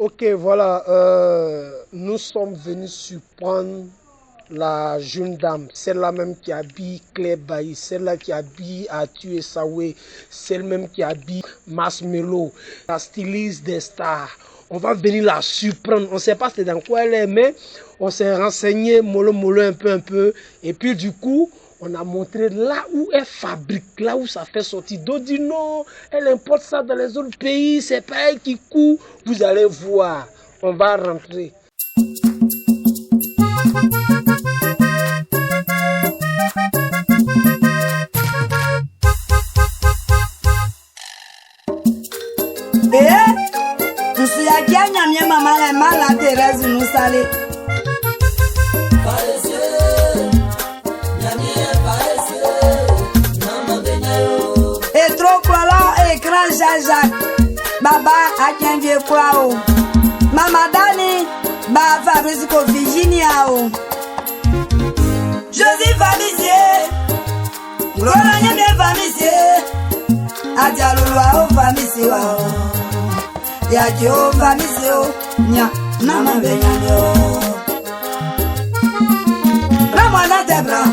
Ok, voilà, nous sommes venus surprendre la jeune dame, celle-là même qui habille Claire Bailly, celle-là qui habille Arthur Esawé, celle même qui habille Marshmello, la styliste des stars. On va venir la surprendre, on ne sait pas c'est dans quoi elle est, mais on s'est renseigné mollo un peu, et puis du coup, on a montré là où elle fabrique, là où ça fait sortir. D'autres disent non, elle importe ça dans les autres pays, c'est pas elle qui coud. Vous allez voir, on va rentrer. Maman est mal à Thérèse nous salé. Et trop quoi écran Jacques. Baba a quien vieux quoi. Maman Dani, ba Fabrice ko Virginia. Joseph Famisier. Gloria bien Famisier. Adia Loloa au Famisier. Ya jo Famisier. Nya, maman benyano. Prends-moi dans tes bras.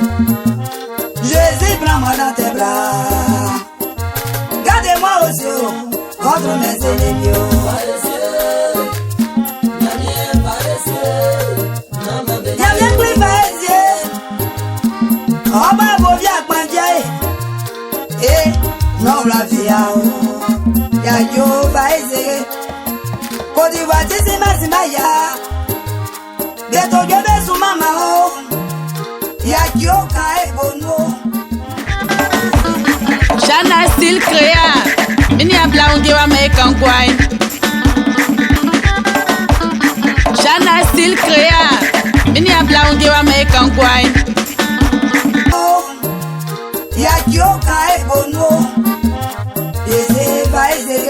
Jésus, prends-moi dans tes bras. Gardez-moi aux yeux contre mes ennemis. Y'a bien plus Faisier. Oh, ma beau via Pandjaye. Eh, non, la vie. Y'a jo Faisier. Côte d'Ivoire, c'est ma ya. Bientôt, je vais sous maman. Y'a Kyo Kae Bono. Shana still créa. Mini a blaungi wa make un coin. Shana still créa. Mini a blaungi wa make un coin. Y'a Kyo Kae Bono. Eze va eze.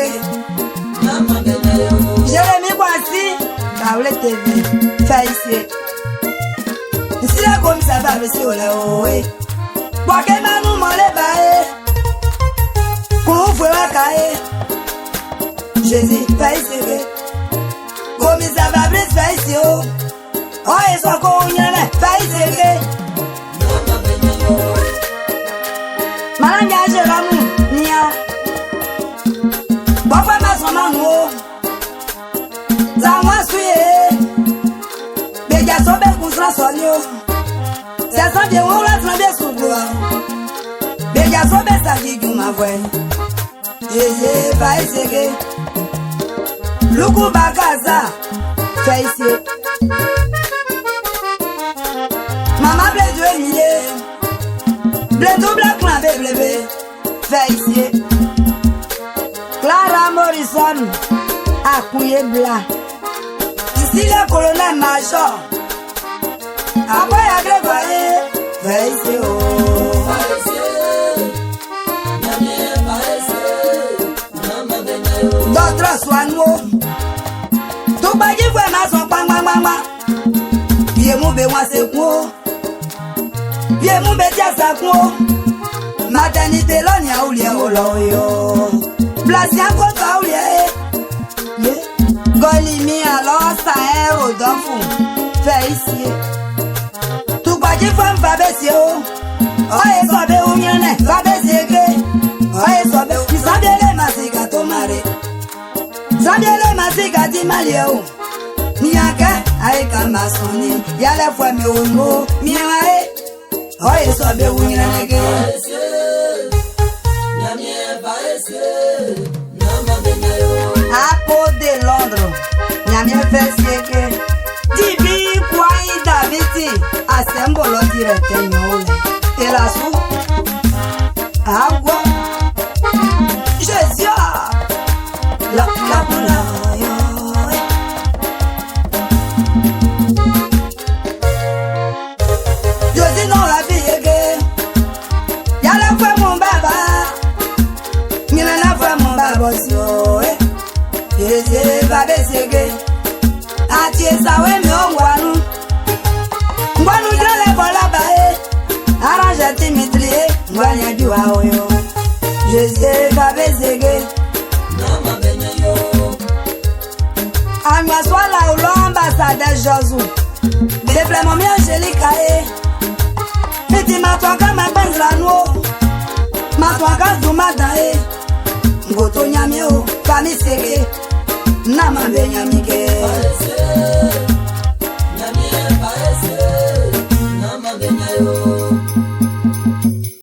Jérémy Boissy, Kaoulé TV, Faïsé. Si la comme ça va, monsieur Oléoé. Pour que manou m'en les baille. Qu'on voit la caille. Jésus, Faïsé. Comme ça va, brise Faïsé. Oh, et soit qu'on y en a, Faïsé. Malanga, je l'amour, nia. Pourquoi ma son maman? Zamwa suye, beja sobe kusra sonyo. C'est ça bien on la tremble sous bois. Beja sobe sa giju ma voix. Jésus va essayer. Luku bakaza, fait ici. Maman blé de millier. Blé double clan bébé, fait ici. Clara Morrison, Akouye Bla. Ici le colonel major. Après à Grégoire, Faïsé d'autres soignons. Tout bagage voit ma son pang. Bien mon béwa c'est quoi? Bien mon bétia ça quoi? Maternité l'onia ou lien au loyo. Blasia contre ou lien. Golimi alors ça est au d'enfant. Faïsé. Tout quoi qui faut me baisser. Oh et sobe ou nyane, va baisser. Oh et sobe ou sabie les masiga tomare. Sabie les masiga di malio. Niaka aïe kalma soni. Ya la fois me uno miae. Oh et sobe ou nyane. Apo de Londres, Nyamie Feseke, Dibi Kwai Daviti, Assembolo Direte Nyole, Telasu, Agua, Jésus, la je dis non la vie y'a la fois mon baba, y'a la fois mon baba aussi. Jésus va baisser. Atié ça ouais mais on voit nous. Voit nous dans les vols là-bas. Arrange Dimitri, voit y'a du waouh. François Laoulon, ambassadeur Josou. Déplais mon mien, Angélique Aé. Meti ma toi quand ma bande la noix. Ma toi quand du matin. Ngoto nyamio, famille serré. Nama benyamike.